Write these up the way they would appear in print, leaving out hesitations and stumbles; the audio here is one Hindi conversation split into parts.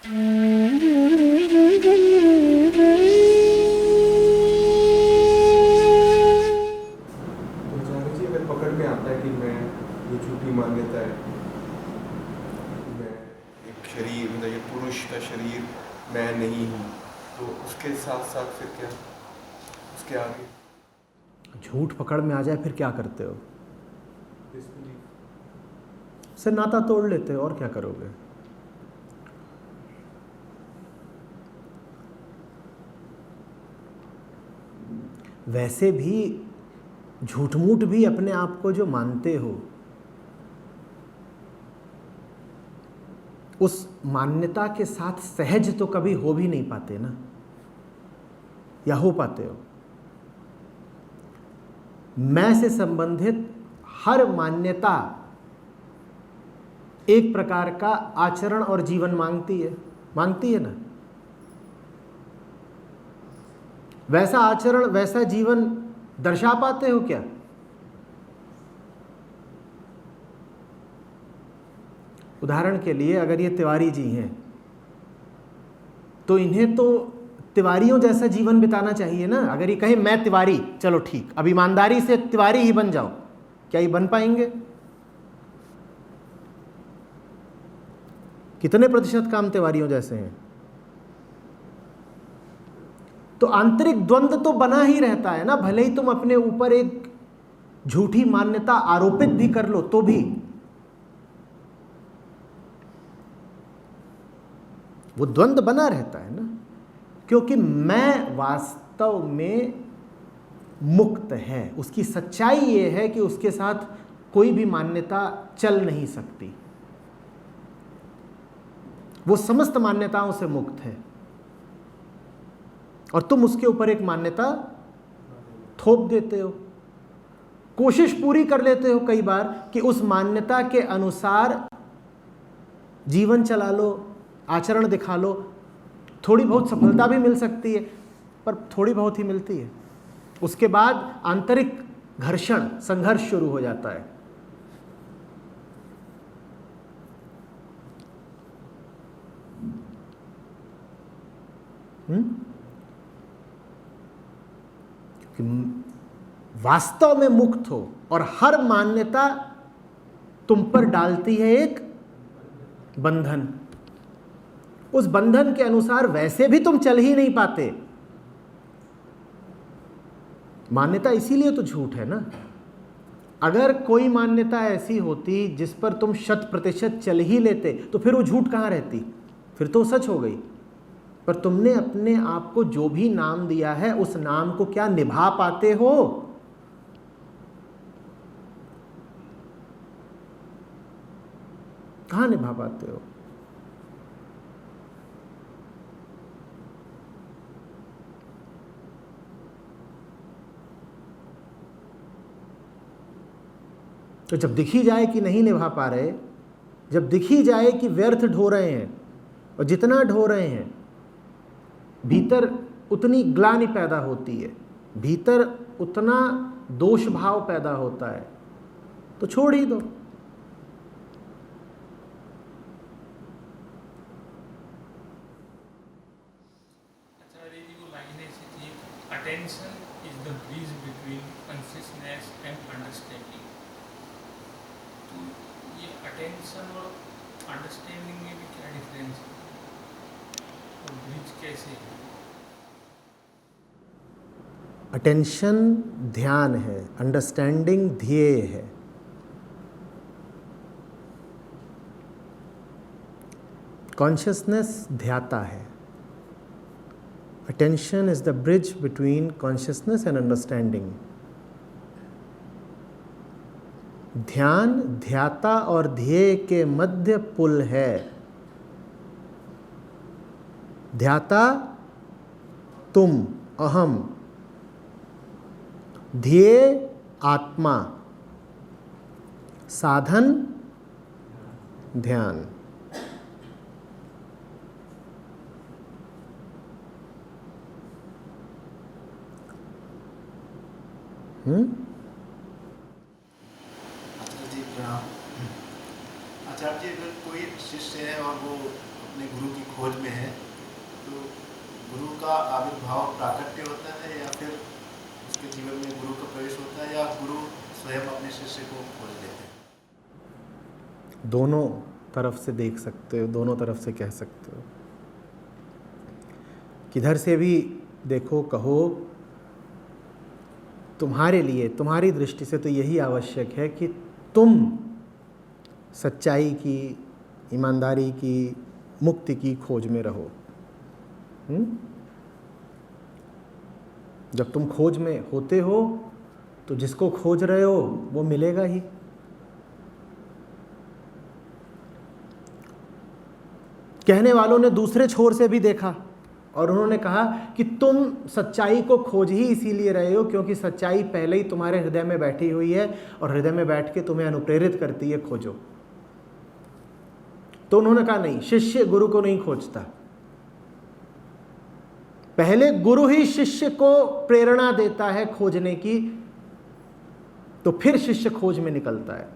जी अगर पकड़ में आता है कि मैं ये झूठी मान्यता है, मैं एक शरीर, मतलब ये पुरुष का शरीर मैं नहीं हूँ, तो उसके साथ साथ फिर क्या, उसके आगे झूठ पकड़ में आ जाए फिर क्या करते हो? डिसबिलीफ। से नाता तोड़ लेते हो, और क्या करोगे? वैसे भी झूठ मूठ भी अपने आप को जो मानते हो, उस मान्यता के साथ सहज तो कभी हो भी नहीं पाते ना, या हो पाते हो? मैं से संबंधित हर मान्यता एक प्रकार का आचरण और जीवन मांगती है ना। वैसा आचरण वैसा जीवन दर्शा पाते हो क्या? उदाहरण के लिए अगर ये तिवारी जी हैं तो इन्हें तो तिवारियों जैसा जीवन बिताना चाहिए ना। अगर ये कहे मैं तिवारी, चलो ठीक, अब ईमानदारी से तिवारी ही बन जाओ, क्या ये बन पाएंगे? कितने प्रतिशत काम तिवारियों जैसे हैं? तो आंतरिक द्वंद्व तो बना ही रहता है ना, भले ही तुम अपने ऊपर एक झूठी मान्यता आरोपित भी कर लो तो भी वो द्वंद्व बना रहता है ना, क्योंकि मैं वास्तव में मुक्त है। उसकी सच्चाई ये है कि उसके साथ कोई भी मान्यता चल नहीं सकती, वो समस्त मान्यताओं से मुक्त है, और तुम उसके ऊपर एक मान्यता थोप देते हो। कोशिश पूरी कर लेते हो कई बार कि उस मान्यता के अनुसार जीवन चला लो, आचरण दिखा लो। थोड़ी बहुत सफलता भी मिल सकती है, पर थोड़ी बहुत ही मिलती है। उसके बाद आंतरिक घर्षण, संघर्ष शुरू हो जाता है। कि वास्तव में मुक्त हो और हर मान्यता तुम पर डालती है एक बंधन। उस बंधन के अनुसार वैसे भी तुम चल ही नहीं पाते। मान्यता इसीलिए तो झूठ है ना। अगर कोई मान्यता ऐसी होती जिस पर तुम 100% चल ही लेते तो फिर वो झूठ कहाँ रहती, फिर तो सच हो गई। पर तुमने अपने आप को जो भी नाम दिया है उस नाम को क्या निभा पाते हो? कहाँ निभा पाते हो? तो जब दिखी जाए कि नहीं निभा पा रहे, जब दिखी जाए कि व्यर्थ ढो रहे हैं, और जितना ढो रहे हैं भीतर उतनी ग्लानि पैदा होती है, भीतर उतना दोष भाव पैदा होता है, तो छोड़ ही दो। Attention is the bridge between consciousness and understanding. तो ये attention और understanding में भी क्या difference है? और bridge कैसे है? अटेंशन ध्यान है, अंडरस्टैंडिंग ध्येय है। कॉन्शियसनेस ध्याता है। Attention is the bridge between consciousness and understanding. ध्यान ध्याता और ध्येय के मध्य पुल है। ध्याता तुम, अहम, ध्येय आत्मा, साधन ध्यान। आचार्य जी प्रणाम। आचार्य जी, अगर कोई शिष्य है और वो अपने गुरु की खोज में है, तो गुरु का आविर्भाव प्राकट्य होता है या फिर उसके जीवन में गुरु का प्रवेश होता है, या गुरु स्वयं अपने शिष्य को खोज लेते हैं? दोनों तरफ से देख सकते हो, दोनों तरफ से कह सकते हो। किधर से भी देखो कहो, तुम्हारे लिए, तुम्हारी दृष्टि से तो यही आवश्यक है कि तुम सच्चाई की, ईमानदारी की, मुक्ति की खोज में रहो। जब तुम खोज में होते हो तो जिसको खोज रहे हो वो मिलेगा ही। कहने वालों ने दूसरे छोर से भी देखा और उन्होंने कहा कि तुम सच्चाई को खोज ही इसीलिए रहे हो क्योंकि सच्चाई पहले ही तुम्हारे हृदय में बैठी हुई है और हृदय में बैठ के तुम्हें अनुप्रेरित करती है, खोजो। तो उन्होंने कहा नहीं, शिष्य गुरु को नहीं खोजता, पहले गुरु ही शिष्य को प्रेरणा देता है खोजने की, तो फिर शिष्य खोज में निकलता है।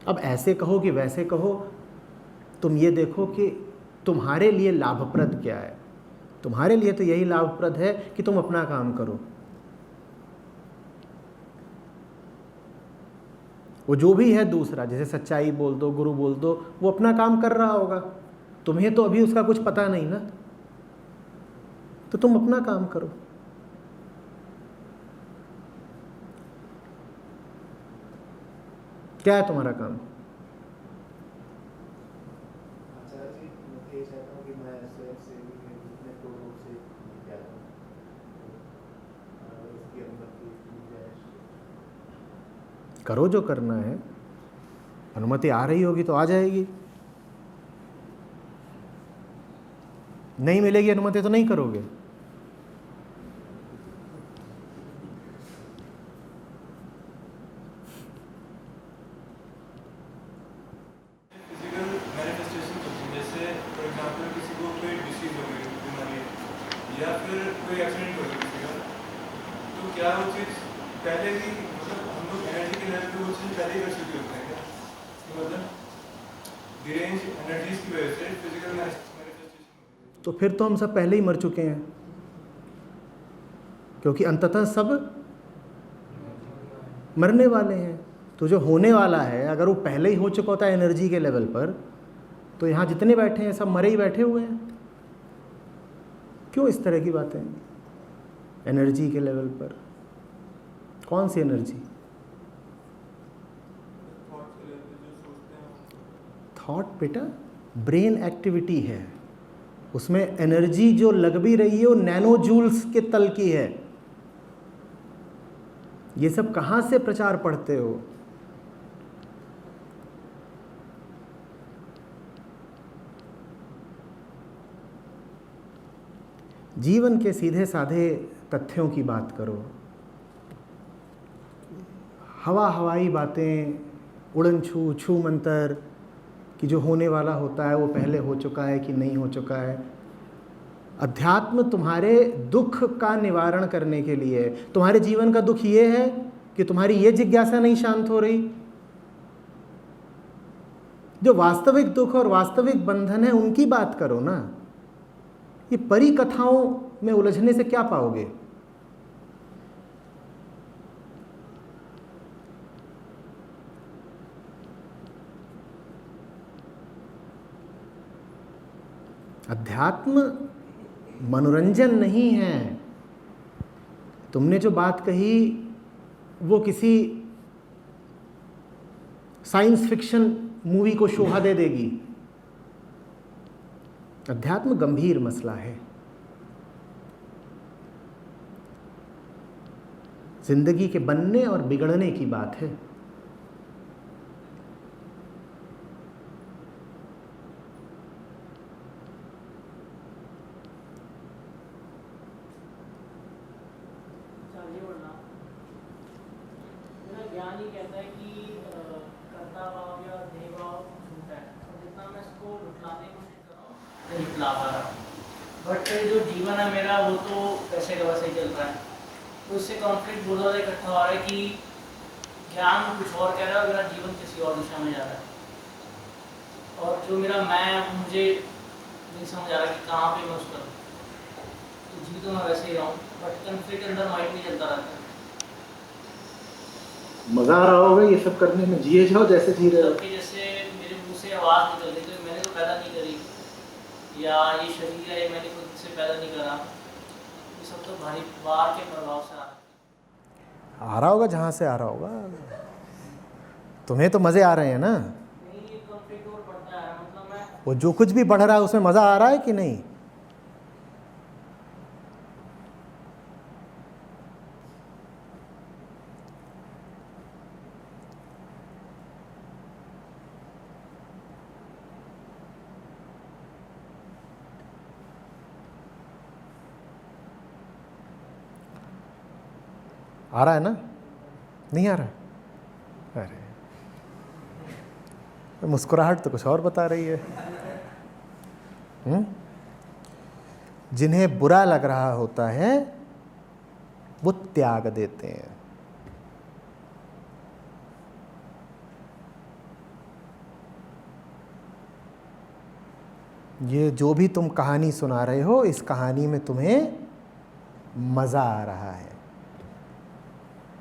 अब ऐसे कहो कि वैसे कहो, तुम ये देखो कि तुम्हारे लिए लाभप्रद क्या है। तुम्हारे लिए तो यही लाभप्रद है कि तुम अपना काम करो। वो जो भी है दूसरा, जैसे सच्चाई बोल दो, गुरु बोल दो, वो अपना काम कर रहा होगा, तुम्हें तो अभी उसका कुछ पता नहीं ना, तो तुम अपना काम करो। क्या है तुम्हारा काम? आचार्य जी, मैं ये चाहता हूँ कि मैं स्वयं सेवी के रूप में पूर्ण रूप से ज्ञाता हूँ, इसकी अनुमति मिल जाए। करो जो करना है, अनुमति आ रही होगी तो आ जाएगी, नहीं मिलेगी अनुमति तो नहीं करोगे। फिजिकल मैनिफेस्टेशन होती है, जैसे फॉर एग्जांपल किसी को कोई डिसीज हो गई, बीमारी, या फिर कोई एक्सीडेंट हो गया किसी का, तो क्या वो चीज़ पहले ही, मतलब हम लोग एनर्जी के लेवल पे वो चीज़ पहले ही कर चुके होते हैं क्या? मतलब डिरेंज एनर्जीज की वजह से फिजिकल मैनिफेस्टेशन। तो फिर तो हम सब पहले ही मर चुके हैं, क्योंकि अंततः सब मरने वाले हैं। तो जो होने वाला है, अगर वो पहले ही हो चुका होता है एनर्जी के लेवल पर, तो यहाँ जितने बैठे हैं सब मरे ही बैठे हुए हैं। क्यों इस तरह की बातें? एनर्जी के लेवल पर कौन सी एनर्जी? थॉट बेटा ब्रेन एक्टिविटी है, उसमें एनर्जी जो लग भी रही है वो नैनो जूल्स के तल की है। ये सब कहाँ से प्रचार पढ़ते हो? जीवन के सीधे साधे तथ्यों की बात करो। हवाई बातें, उड़न छू छू मंतर कि जो होने वाला होता है वो पहले हो चुका है कि नहीं हो चुका है। अध्यात्म तुम्हारे दुख का निवारण करने के लिए, तुम्हारे जीवन का दुख ये है कि तुम्हारी ये जिज्ञासा नहीं शांत हो रही। जो वास्तविक दुख और वास्तविक बंधन है उनकी बात करो ना। ये परी कथाओं में उलझने से क्या पाओगे? अध्यात्म मनोरंजन नहीं है। तुमने जो बात कही वो किसी साइंस फिक्शन मूवी को शोभा दे देगी। अध्यात्म गंभीर मसला है। जिंदगी के बनने और बिगड़ने की बात है। ज्ञान ही कहता है कि कर्ता भाव या देह भाव झूठा है, और जितना मैं इसको रुटलाने की कोशिश कर रहा हूँ रुटला पा रहा हूँ, बट जो जीवन है मेरा वो तो वैसे का वैसे ही चल रहा है। तो इससे कॉन्फ्लिक्ट बहुत ज़्यादा इकट्ठा हो रहा है कि ज्ञान कुछ और कह रहा है और मेरा जीवन किसी और दिशा में जा रहा है। और जो मेरा मैं मुझे नहीं समझ आ रहा कि कहाँ पे मैं उसका तो जी तो मैं वैसे ही रहा हूँ, बट कंफ्लिक्ट अंदर माइंड में चलता रहता है। मजा आ रहा होगा ये सब करने में, जिए जाओ जैसे जी रहे हो। जबकि जैसे मेरे मुंह से आवाज़ निकल रही तो मैंने तो पैदा नहीं करी, या ये शरीर है ये मैंने खुद से पैदा नहीं करा, ये सब तो भारी बाहर के प्रभाव से आ रहा होगा जहाँ से आ रहा होगा, तुम्हें तो मज़े आ रहे हैं ना। नहीं, ये कंफ्लिक्ट और बढ़ता है। मतलब मैं वो जो कुछ भी बढ़ रहा है उसमें मज़ा आ रहा है कि नहीं? आ रहा है ना? नहीं आ रहा? अरे मुस्कुराहट तो कुछ और बता रही है। जिन्हें बुरा लग रहा होता है वो त्याग देते हैं। ये जो भी तुम कहानी सुना रहे हो, इस कहानी में तुम्हें मज़ा आ रहा है।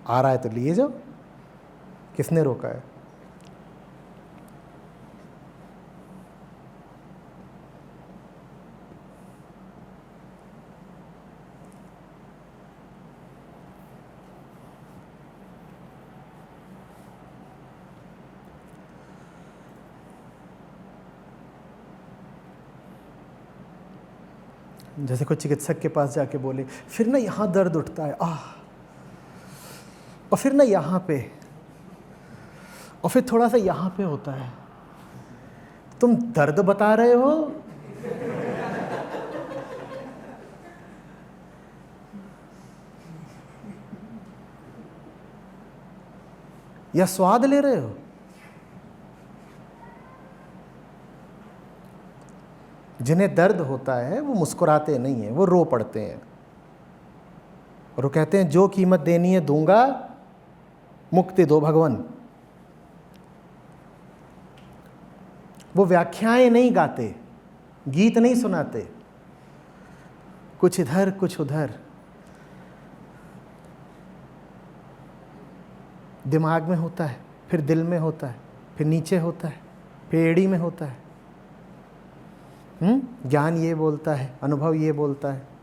आ रहा है तो लिए जाओ, किसने रोका है? जैसे कोई चिकित्सक के पास जाके बोले, फिर ना यहाँ दर्द उठता है, और फिर ना यहाँ पे, और फिर थोड़ा सा यहाँ पे होता है। तुम दर्द बता रहे हो या स्वाद ले रहे हो? जिन्हें दर्द होता है वो मुस्कुराते नहीं हैं, वो रो पड़ते हैं और वो कहते हैं जो कीमत देनी है दूंगा, मुक्ति दो भगवान। वो व्याख्याएं नहीं गाते, गीत नहीं सुनाते, कुछ इधर कुछ उधर, दिमाग में होता है, फिर दिल में होता है, फिर नीचे होता है, फिर एड़ी में होता है। ज्ञान ये बोलता है, अनुभव ये बोलता है।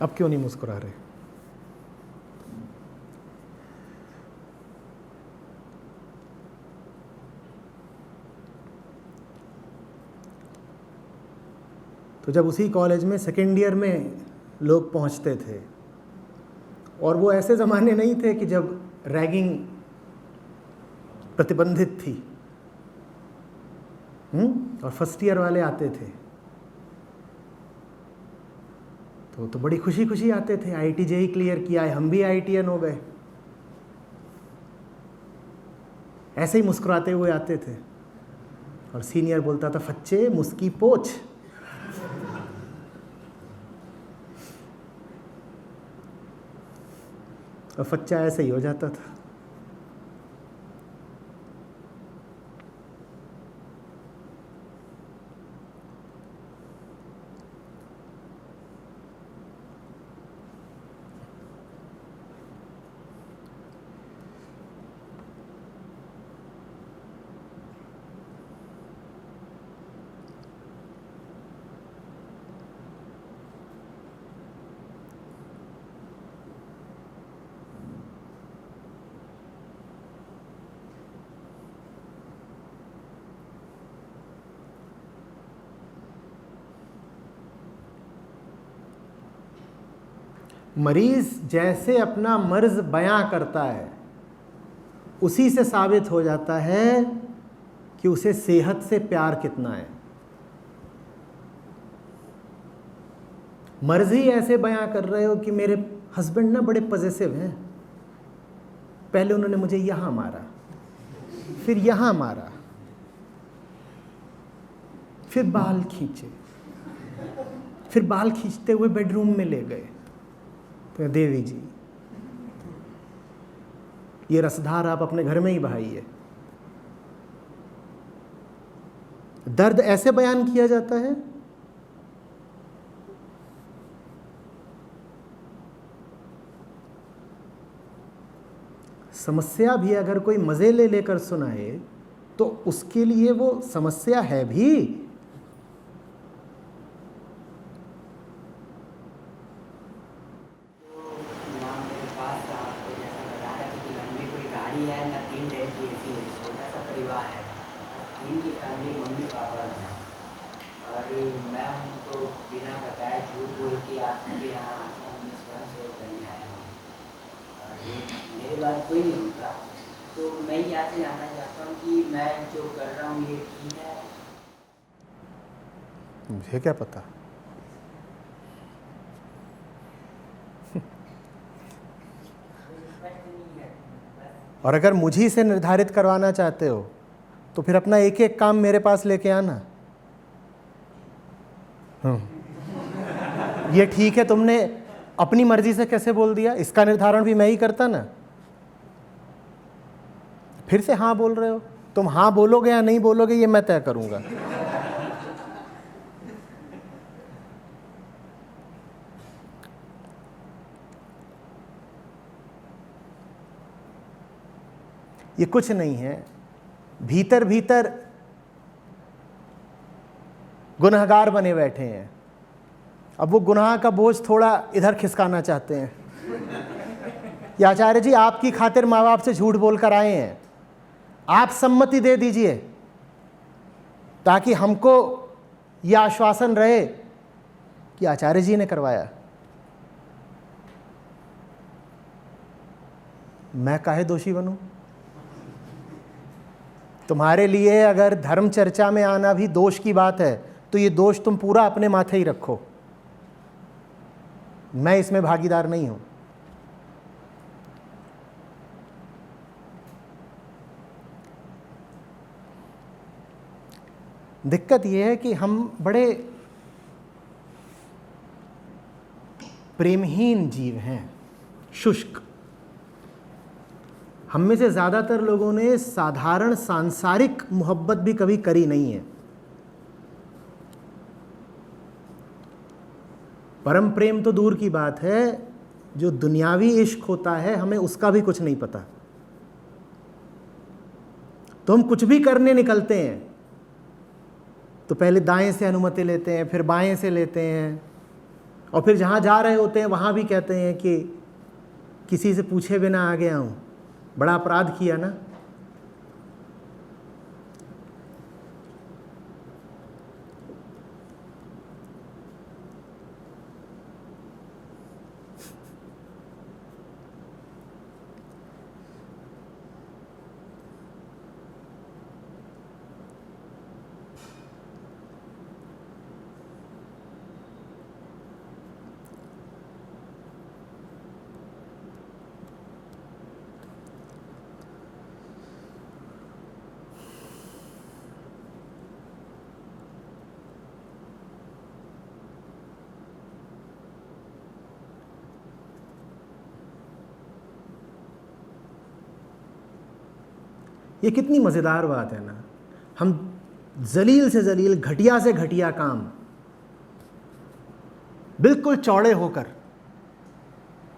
अब क्यों नहीं मुस्कुरा रहे? तो जब उसी कॉलेज में सेकेंड ईयर में लोग पहुंचते थे, और वो ऐसे ज़माने नहीं थे कि जब रैगिंग प्रतिबंधित थी, और फर्स्ट ईयर वाले आते थे तो बड़ी खुशी खुशी आते थे, IIT JEE क्लियर किया है, हम भी IITian हो गए, ऐसे ही मुस्कुराते हुए आते थे। और सीनियर बोलता था, फच्चे मुस्की पोछ। और फच्चा ऐसे ही हो जाता था। मरीज जैसे अपना मर्ज बयां करता है, उसी से साबित हो जाता है कि उसे सेहत से प्यार कितना है। मर्जी ऐसे बयां कर रहे हो कि मेरे हस्बैंड ना बड़े पॉजिटिव हैं, पहले उन्होंने मुझे यहाँ मारा, फिर यहाँ मारा, फिर बाल खींचे, फिर बाल खींचते हुए बेडरूम में ले गए। तो देवी जी, ये रसधार आप अपने घर में ही बहाइए। दर्द ऐसे बयान किया जाता है। समस्या भी अगर कोई मजे ले लेकर सुनाए तो उसके लिए वो समस्या है भी। कोई नहीं होता, तो मैं यहाँ से जानना चाहता हूँ कि मैं जो कर रहा हूँ ये ठीक है? मुझे क्या पता। और अगर मुझी से निर्धारित करवाना चाहते हो तो फिर अपना एक एक काम मेरे पास लेके आना। ये ठीक है तुमने अपनी मर्जी से कैसे बोल दिया, इसका निर्धारण भी मैं ही करता ना। फिर से हाँ बोल रहे हो, तुम हाँ बोलोगे या नहीं बोलोगे ये मैं तय करूंगा। ये कुछ नहीं है, भीतर भीतर गुनहगार बने बैठे हैं। अब वो गुनाह का बोझ थोड़ा इधर खिसकाना चाहते हैं। ये आचार्य जी आपकी खातिर माँ बाप से झूठ बोलकर आए हैं, आप सम्मति दे दीजिए ताकि हमको यह आश्वासन रहे कि आचार्य जी ने करवाया। मैं काहे दोषी बनूं? तुम्हारे लिए अगर धर्म चर्चा में आना भी दोष की बात है तो ये दोष तुम पूरा अपने माथे ही रखो, मैं इसमें भागीदार नहीं हूं। दिक्कत यह है कि हम बड़े प्रेमहीन जीव हैं, शुष्क। हम में से ज़्यादातर लोगों ने साधारण सांसारिक मोहब्बत भी कभी करी नहीं है। परम प्रेम तो दूर की बात है, जो दुनियावी इश्क होता है हमें उसका भी कुछ नहीं पता। तो हम कुछ भी करने निकलते हैं तो पहले दाएं से अनुमति लेते हैं, फिर बाएं से लेते हैं, और फिर जहाँ जा रहे होते हैं वहाँ भी कहते हैं कि किसी से पूछे बिना आ गया हूँ, बड़ा अपराध किया ना। ये कितनी मज़ेदार बात है ना। हम जलील से जलील, घटिया से घटिया काम बिल्कुल चौड़े होकर,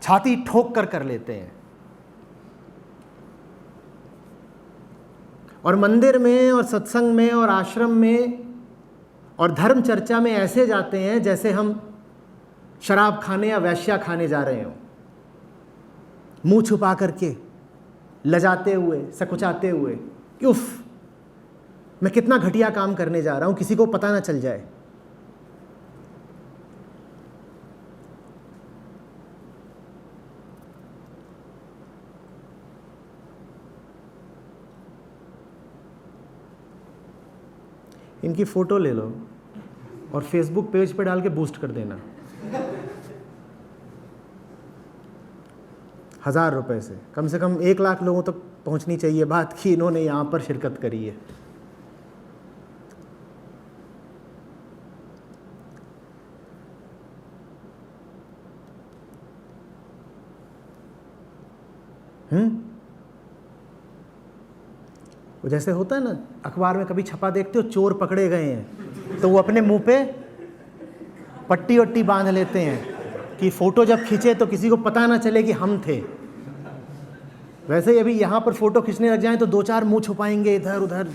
छाती ठोक कर लेते हैं, और मंदिर में और सत्संग में और आश्रम में और धर्म चर्चा में ऐसे जाते हैं जैसे हम शराब खाने या वैश्या खाने जा रहे हों, मुंह छुपा करके, लजाते हुए, सकुचाते हुए कि उफ मैं कितना घटिया काम करने जा रहा हूं, किसी को पता ना चल जाए। इनकी फ़ोटो ले लो और फेसबुक पेज पे डाल के बूस्ट कर देना। 1000 रुपये से कम 1 लाख लोगों तक पहुंचनी चाहिए बात कि इन्होंने यहाँ पर शिरकत करी है। वो जैसे होता है ना, अखबार में कभी छपा देखते हो, चोर पकड़े गए हैं, तो वो अपने मुंह पे पट्टी वट्टी बांध लेते हैं कि फ़ोटो जब खींचे तो किसी को पता ना चले कि हम थे। वैसे ही अभी यहाँ पर फ़ोटो खींचने लग जाएं तो 2-4 मुंह छुपाएंगे इधर उधर।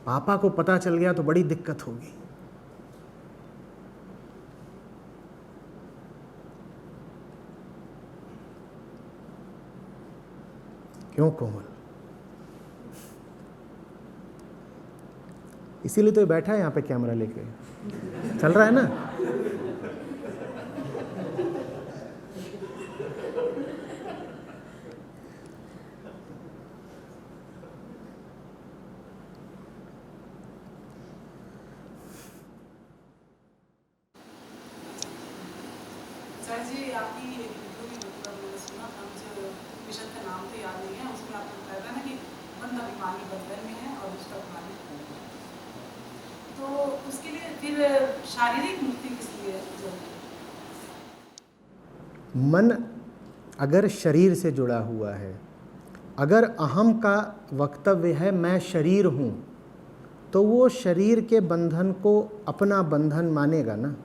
पापा को पता चल गया तो बड़ी दिक्कत होगी। क्यों कोमल? इसीलिए तो ये बैठा है यहाँ पे कैमरा लेके, चल रहा है ना। सर जी, आपकी एक वीडियो भी मतलब मैंने सुना था, मुझे मिशन का नाम तो याद नहीं है, उसमें आपने बताया था ना कि बंद अभिमानी बंधन में है और उसका अभिमानी बंधन में। तो उसके लिए फिर शारीरिक मुक्ति किस लिए जरूरी है? मन अगर शरीर से जुड़ा हुआ है, अगर अहम का वक्तव्य है मैं शरीर हूँ, तो वो शरीर के बंधन को अपना बंधन मानेगा ना।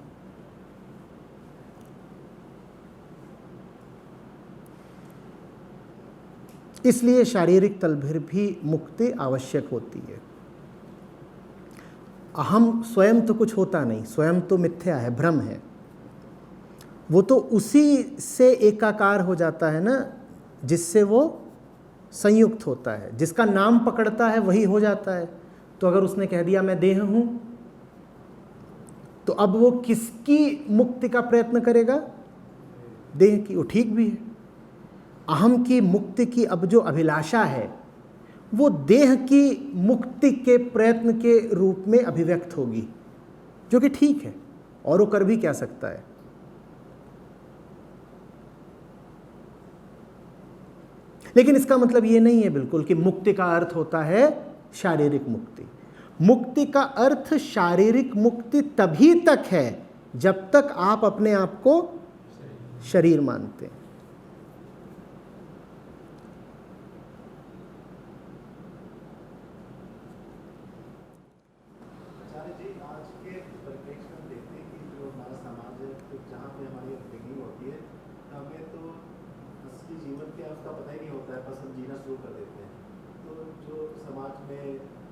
इसलिए शारीरिक तल पर भी मुक्ति आवश्यक होती है। अहम स्वयं तो कुछ होता नहीं, स्वयं तो मिथ्या है, भ्रम है। वो तो उसी से एकाकार हो जाता है ना जिससे वो संयुक्त होता है। जिसका नाम पकड़ता है वही हो जाता है। तो अगर उसने कह दिया मैं देह हूँ, तो अब वो किसकी मुक्ति का प्रयत्न करेगा? देह की। वो ठीक भी है। अहम की मुक्ति की अब जो अभिलाषा है वो देह की मुक्ति के प्रयत्न के रूप में अभिव्यक्त होगी, जो कि ठीक है, और वो कर भी क्या सकता है। लेकिन इसका मतलब ये नहीं है बिल्कुल कि मुक्ति का अर्थ होता है शारीरिक मुक्ति। मुक्ति का अर्थ शारीरिक मुक्ति तभी तक है जब तक आप अपने आप को शरीर मानते हैं। आचार्य जी, आज के परिप्रेक्ष्य में देखते हैं कि जो हमारा समाज है, तो जहाँ पे हमारी अपब्रिंगिंग होती है, हमें तो असली जीवन क्या उसका पता ही नहीं होता है, बस हम जीना शुरू कर देते हैं। तो जो समाज में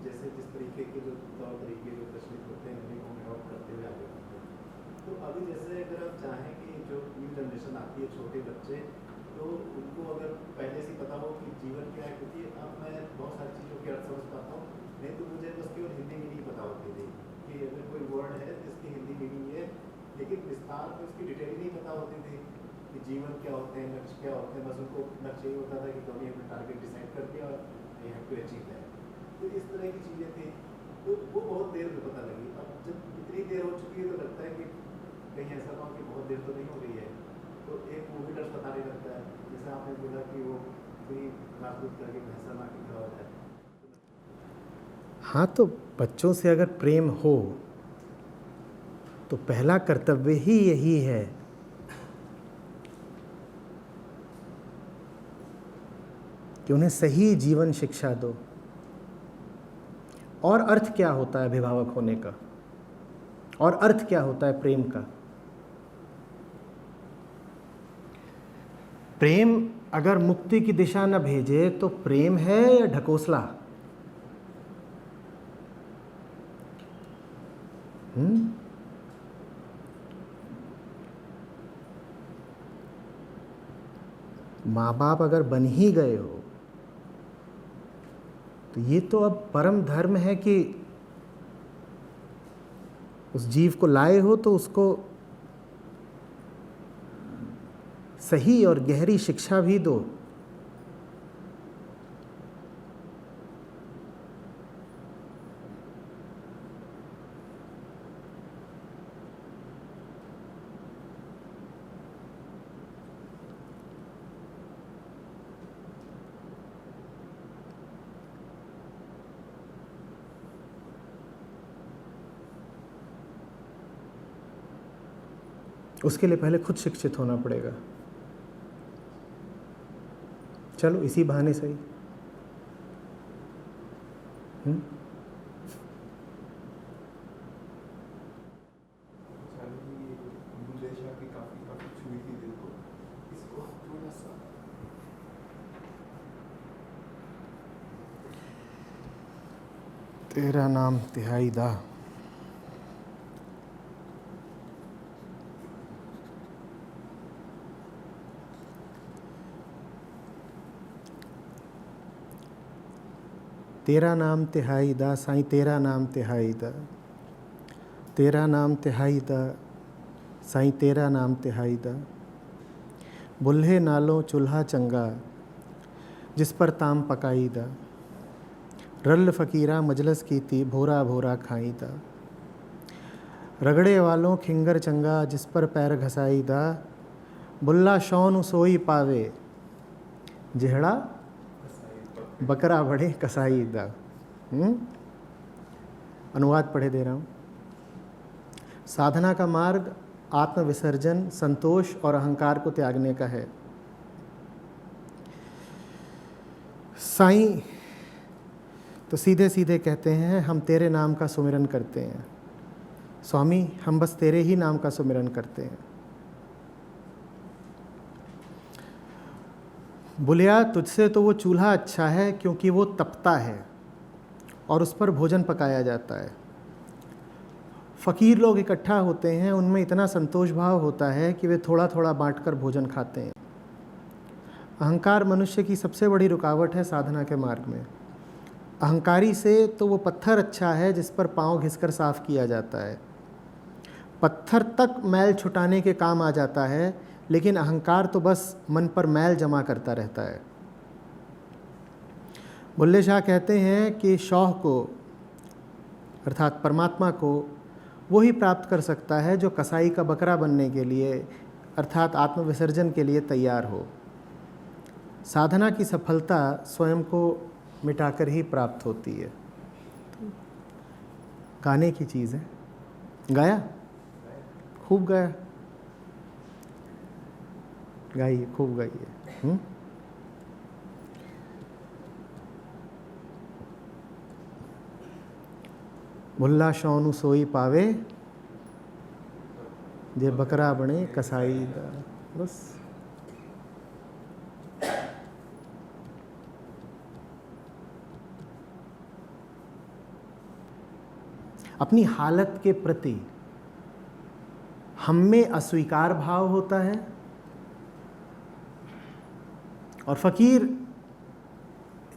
जैसे जिस तरीके के जो तौर तरीके जो प्रचलित होते हैं उन्हें हम अडॉप्ट करते हुए आगे बढ़ते हैं। तो अभी जैसे अगर आप चाहें कि जो न्यू जनरेशन आती है, छोटे बच्चे, तो उनको अगर पहले से पता हो कि जीवन क्या है, क्योंकि अब मैं बहुत सारी चीज़ों की अर्थ समझ पाता हूँ, नहीं तो मुझे बस केवल हिंदी मीनिंग पता होती थी कि अगर कोई वर्ड है जिसकी हिंदी मीनिंग है, लेकिन विस्तार में उसकी डिटेल नहीं पता होती थी कि जीवन क्या होते हैं, लक्ष्य क्या होते हैं। बस उनको लक्ष्य ये होता था कि कभी हमने टारगेट डिसाइड कर दिया और ये हैव टू अचीव दैट। तो इस तरह की चीज़ें थी, तो वो बहुत देर में पता लगी। अब जब इतनी देर हो चुकी है तो लगता है कि कहीं ऐसा ना हो कि बहुत देर तो नहीं हो गई है, तो एक मूवी डर बताने लगता है। जैसे आपने बोला कि वो कोई नासूद करके भैंसा ना की खबर है। हाँ, तो बच्चों से अगर प्रेम हो तो पहला कर्तव्य ही यही है कि उन्हें सही जीवन शिक्षा दो। और अर्थ क्या होता है अभिभावक होने का, और अर्थ क्या होता है प्रेम का। प्रेम अगर मुक्ति की दिशा न भेजे तो प्रेम है या ढकोसला। माँ बाप अगर बन ही गए हो तो ये तो अब परम धर्म है कि उस जीव को लाए हो तो उसको सही और गहरी शिक्षा भी दो। उसके लिए पहले खुद शिक्षित होना पड़ेगा। चलो इसी बहाने सही। तेरा नाम तिहाई दा। तेरा नाम तिहाई दा साईं, तेरा नाम तिहाई दा। तेरा नाम तिहाई दा साईं, तेरा नाम तिहाई दा। बुल्हे नालों चूल्हा चंगा, जिस पर ताम पकाई दा। रल फ़कीरा मजलस की थी, भोरा भोरा खाई दा। रगड़े वालों खिंगर चंगा, जिस पर पैर घसाई दा। बुल्ला शौन सोई पावे, जेहड़ा बकरा बड़े कसाई दा। अनुवाद पढ़े दे रहा हूँ। साधना का मार्ग आत्मविसर्जन, संतोष और अहंकार को त्यागने का है। साईं तो सीधे सीधे कहते हैं, हम तेरे नाम का सुमिरन करते हैं। स्वामी, हम बस तेरे ही नाम का सुमिरन करते हैं। बुलिया, तुझसे तो वो चूल्हा अच्छा है क्योंकि वो तपता है और उस पर भोजन पकाया जाता है। फ़कीर लोग इकट्ठा होते हैं, उनमें इतना संतोष भाव होता है कि वे थोड़ा थोड़ा बांटकर भोजन खाते हैं। अहंकार मनुष्य की सबसे बड़ी रुकावट है साधना के मार्ग में। अहंकारी से तो वो पत्थर अच्छा है जिस पर पाँव घिसकर साफ किया जाता है। पत्थर तक मैल छुटाने के काम आ जाता है, लेकिन अहंकार तो बस मन पर मैल जमा करता रहता है। बुल्ले शाह कहते हैं कि शौह को अर्थात परमात्मा को वो ही प्राप्त कर सकता है जो कसाई का बकरा बनने के लिए अर्थात आत्मविसर्जन के लिए तैयार हो। साधना की सफलता स्वयं को मिटाकर ही प्राप्त होती है। गाने की चीज़ है। गाया? खूब गाया। गाइए, खूब गाइए। भुल्ला शौनु सोई पावे, जे बकरा बने कसाई दा। बस अपनी हालत के प्रति हम में अस्वीकार भाव होता है और फ़कीर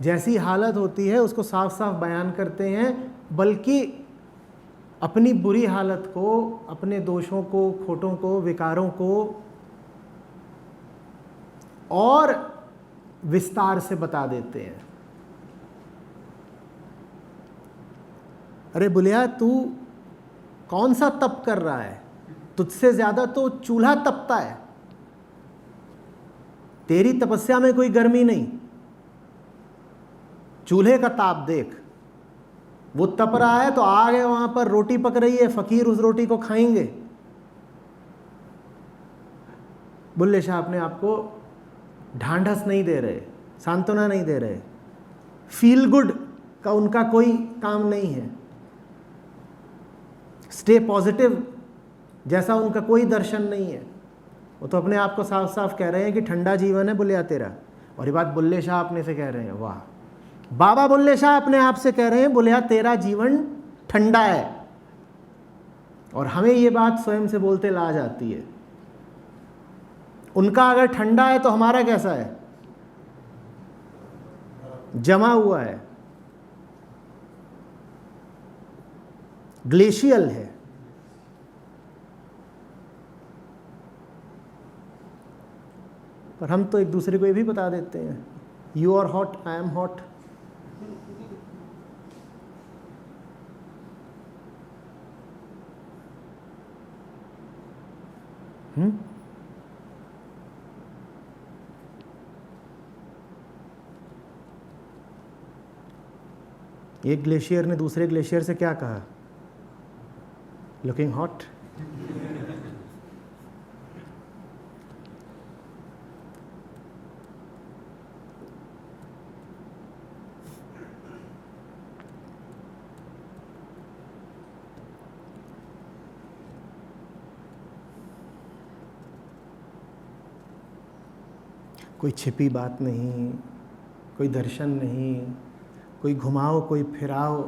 जैसी हालत होती है उसको साफ साफ बयान करते हैं, बल्कि अपनी बुरी हालत को, अपने दोषों को, खोटों को, विकारों को और विस्तार से बता देते हैं। अरे बुलिया, तू कौन सा तप कर रहा है? तुझसे ज़्यादा तो चूल्हा तपता है। तेरी तपस्या में कोई गर्मी नहीं। चूल्हे का ताप देख, वो तप रहा है तो आग है, वहां पर रोटी पक रही है, फकीर उस रोटी को खाएंगे। बुल्ले शाह अपने आप को ढांढस नहीं दे रहे, सांत्वना नहीं दे रहे। फील गुड का उनका कोई काम नहीं है। स्टे पॉजिटिव जैसा उनका कोई दर्शन नहीं है। वो तो अपने आप को साफ साफ कह रहे हैं कि ठंडा जीवन है बुलिया तेरा। और ये बात बुल्ले शाह अपने से कह रहे हैं। वाह, बाबा बुल्ले शाह अपने आप से कह रहे हैं बुलिया तेरा जीवन ठंडा है। और हमें ये बात स्वयं से बोलते लाज आती है। उनका अगर ठंडा है तो हमारा कैसा है? जमा हुआ है, ग्लेशियल है। पर हम तो एक दूसरे को ये भी बता देते हैं, you are hot, I am hot. एक ग्लेशियर ने दूसरे ग्लेशियर से क्या कहा? Looking hot. कोई छिपी बात नहीं, कोई दर्शन नहीं, कोई घुमाओ कोई फिराओ,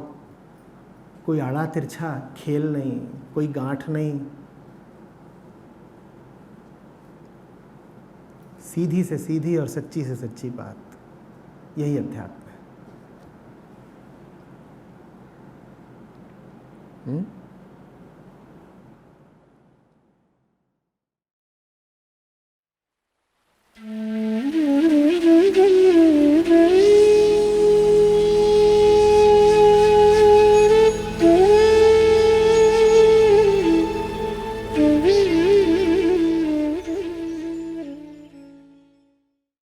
कोई आड़ा तिरछा खेल नहीं, कोई गांठ नहीं। सीधी से सीधी और सच्ची से सच्ची बात, यही अध्यात्म है।